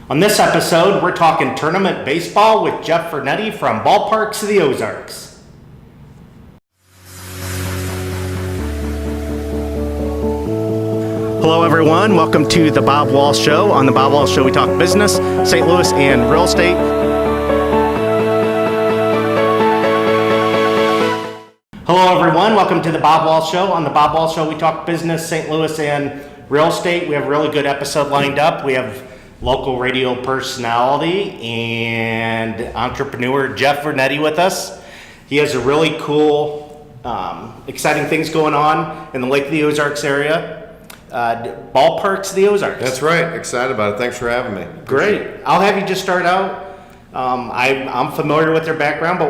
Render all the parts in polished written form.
On this episode, we're talking tournament baseball with Jeff Vernetti from Ballparks of the Ozarks. Hello, everyone. Welcome to the Bob Wahl Show. On the Bob Wahl Show, we talk business, St. Louis, and real estate. Hello, everyone. Welcome to the Bob Wahl Show. On the Bob Wahl Show, we talk business, St. Louis, and real estate. We have a really good episode lined up. We have local radio personality and entrepreneur Jeff Vernetti with us. He has a really cool, exciting things going on in the Lake of the Ozarks area. Ballparks of the Ozarks. That's right. Excited about it. Thanks for having me. Great. I'll have you just start out. I'm familiar with their background, but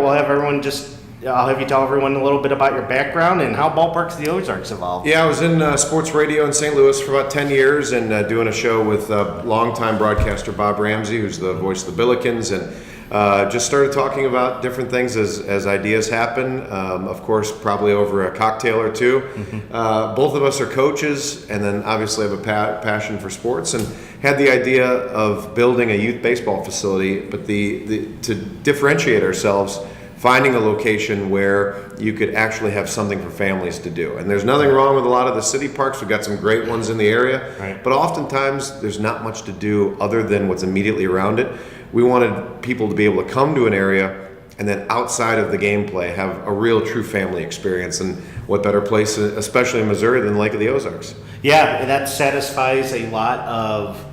I'll have you tell everyone a little bit about your background and how Ballparks of the Ozarks evolved. Yeah, I was in sports radio in St. Louis for about 10 years and doing a show with longtime broadcaster Bob Ramsey, who's the voice of the Billikens, and just started talking about different things as ideas happen. Of course, probably over a cocktail or two. Mm-hmm. Both of us are coaches and then obviously have a passion for sports and had the idea of building a youth baseball facility, but to differentiate ourselves, finding a location where you could actually have something for families to do. And there's nothing wrong with a lot of the city parks. We've got some great ones in the area, right. But oftentimes there's not much to do other than what's immediately around it. We wanted people to be able to come to an area and then outside of the gameplay have a real true family experience. And what better place, especially in Missouri, than the Lake of the Ozarks? Yeah, that satisfies a lot of,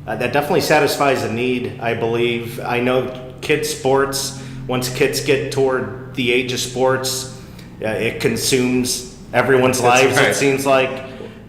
that definitely satisfies a need, I believe. I know kids' sports, once kids get toward the age of sports, it consumes everyone's lives. Right. It seems like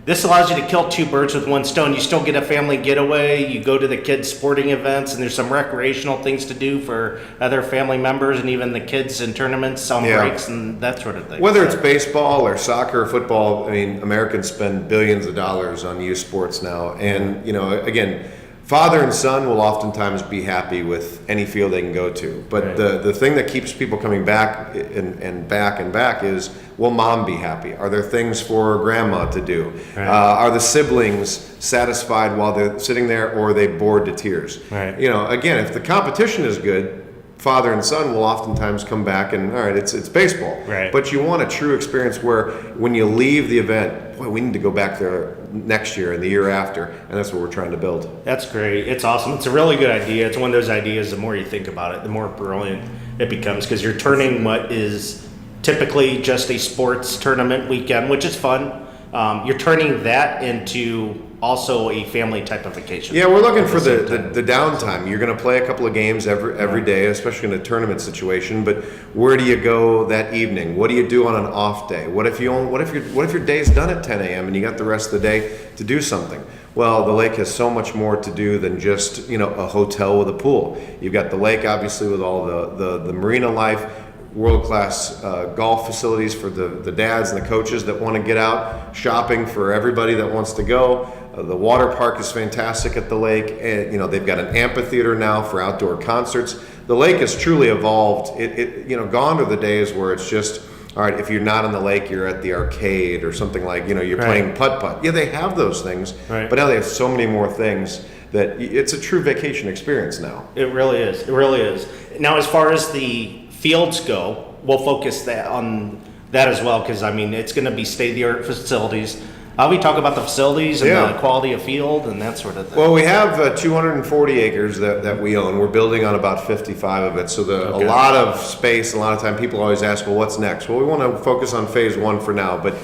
this allows you to kill two birds with one stone. You still get a family getaway. You go to the kids' sporting events, and there's some recreational things to do for other family members, and even the kids in tournaments on breaks and that sort of thing. Whether it's baseball or soccer or football, I mean, Americans spend billions of dollars on youth sports now, and again, father and son will oftentimes be happy with any field they can go to. But right. the thing that keeps people coming back and back is, will mom be happy? Are there things for grandma to do? Right. Are the siblings satisfied while they're sitting there, or are they bored to tears? Right. Again, if the competition is good, father and son will oftentimes come back and, all right, it's baseball. Right. But you want a true experience where when you leave the event, boy, we need to go back there next year and the year after, and that's what we're trying to build. That's great. It's awesome. It's a really good idea. It's one of those ideas, the more you think about it, the more brilliant it becomes, because you're turning what is typically just a sports tournament weekend, which is fun, you're turning that into also a family type of vacation. Yeah, we're looking for the downtime. You're going to play a couple of games every day, especially in a tournament situation. But where do you go that evening? What do you do on an off day? What if your day's done at 10 a.m. and you got the rest of the day to do something? Well, the lake has so much more to do than just a hotel with a pool. You've got the lake, obviously, with all the marina life. World-class golf facilities for the dads and the coaches that want to get out, shopping for everybody that wants to go. The water park is fantastic at the lake. And, they've got an amphitheater now for outdoor concerts. The lake has truly evolved. Gone are the days where it's just, all right, if you're not in the lake, you're at the arcade or something like, you're playing putt-putt. Yeah, they have those things, but now they have so many more things that it's a true vacation experience now. It really is. It really is. Now, as far as the fields go, we'll focus on that as well, because it's going to be state-of-the-art facilities. We talk about the facilities and the quality of field and that sort of thing. Well, we have 240 acres that we own. We're building on about 55 of it, so a lot of space. A lot of time people always ask, well, what's next? Well, we want to focus on phase one for now, but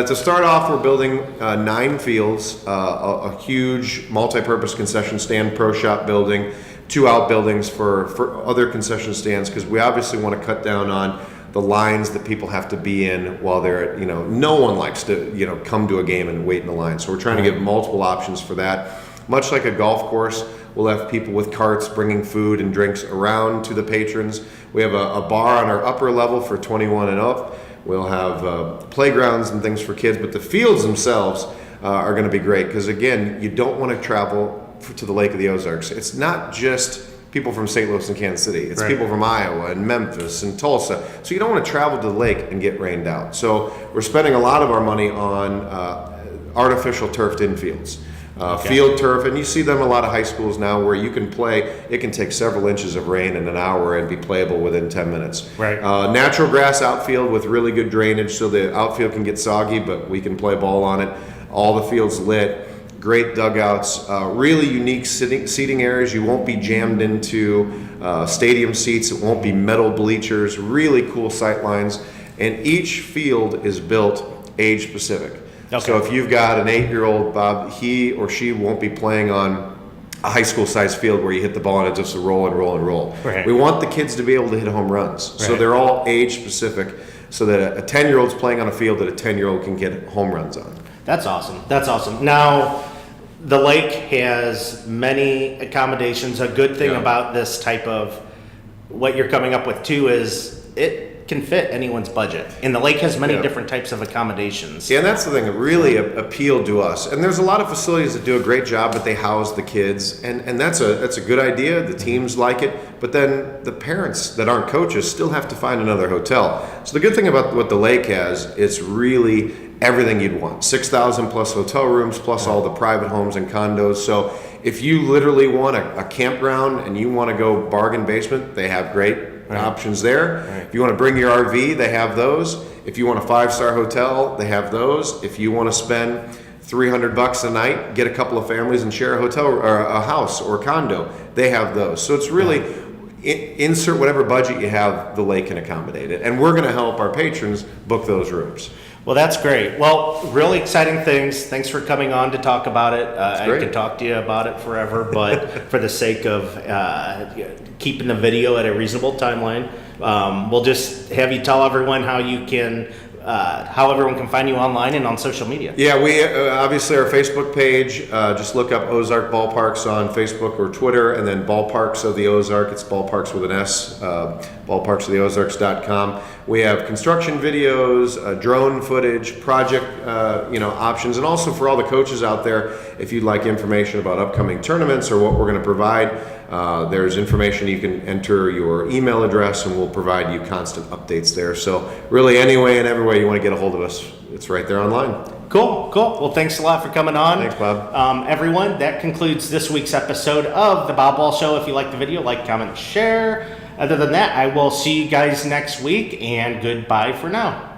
to start off, we're building 9 fields, a huge multi-purpose concession stand, pro shop building, 2 outbuildings for other concession stands, because we obviously want to cut down on the lines that people have to be in while they're no one likes to come to a game and wait in the line. So we're trying to give multiple options for that. Much like a golf course, we'll have people with carts bringing food and drinks around to the patrons. We have a bar on our upper level for 21 and up. We'll have playgrounds and things for kids, but the fields themselves are going to be great, because again, you don't want to travel to the Lake of the Ozarks. It's not just people from St. Louis and Kansas City. It's people from Iowa and Memphis and Tulsa. So you don't want to travel to the lake and get rained out. So we're spending a lot of our money on artificial turfed infields. Field turf, and you see them in a lot of high schools now where you can play. It can take several inches of rain in an hour and be playable within 10 minutes. Right. Natural grass outfield with really good drainage, so the outfield can get soggy, but we can play ball on it. All the fields lit. Great dugouts, really unique seating areas. You won't be jammed into stadium seats. It won't be metal bleachers. Really cool sight lines, and each field is built age specific. Okay. So if you've got an 8-year-old, Bob, he or she won't be playing on a high school sized field where you hit the ball and it's just a roll and roll and roll. Right. We want the kids to be able to hit home runs. So Right. they're all age specific, so that a 10-year-old's playing on a field that a 10-year-old can get home runs on. That's awesome. That's awesome. Now, the lake has many accommodations. A good thing Yeah. about this type of what you're coming up with too is it can fit anyone's budget. And the lake has many Yeah. different types of accommodations. Yeah, and that's the thing that really appealed to us. And there's a lot of facilities that do a great job, but they house the kids, and that's a good idea. The teams like it, but then the parents that aren't coaches still have to find another hotel. So the good thing about what the lake has, it's really everything you'd want. 6,000 plus hotel rooms, plus all the private homes and condos. So if you literally want a campground and you want to go bargain basement, they have great options there. Right. If you want to bring your RV, they have those. If you want a 5-star hotel, they have those. If you want to spend $300 a night, get a couple of families and share a hotel or a house or a condo, they have those. So it's really insert whatever budget you have, the lake can accommodate it. And we're going to help our patrons book those rooms. Well, that's great. Well, really exciting things. Thanks for coming on to talk about it. I great. could talk to you about it forever, but for the sake of keeping the video at a reasonable timeline, we'll just have you tell everyone how you can, how everyone can find you online and on social media. Yeah, we obviously our Facebook page. Just look up Ozark Ballparks on Facebook or Twitter, and then Ballparks of the Ozark. It's Ballparks with an S. Ballparksoftheozarks.com. We have construction videos, drone footage, project options, and also for all the coaches out there, if you'd like information about upcoming tournaments or what we're going to provide, there's information. You can enter your email address, and we'll provide you constant updates there. So really, any way and every way you want to get a hold of us, it's right there online. Cool. Well, thanks a lot for coming on. Thanks, Bob. Everyone, that concludes this week's episode of The Bob Wall Show. If you like the video, like, comment, share. Other than that, I will see you guys next week, and goodbye for now.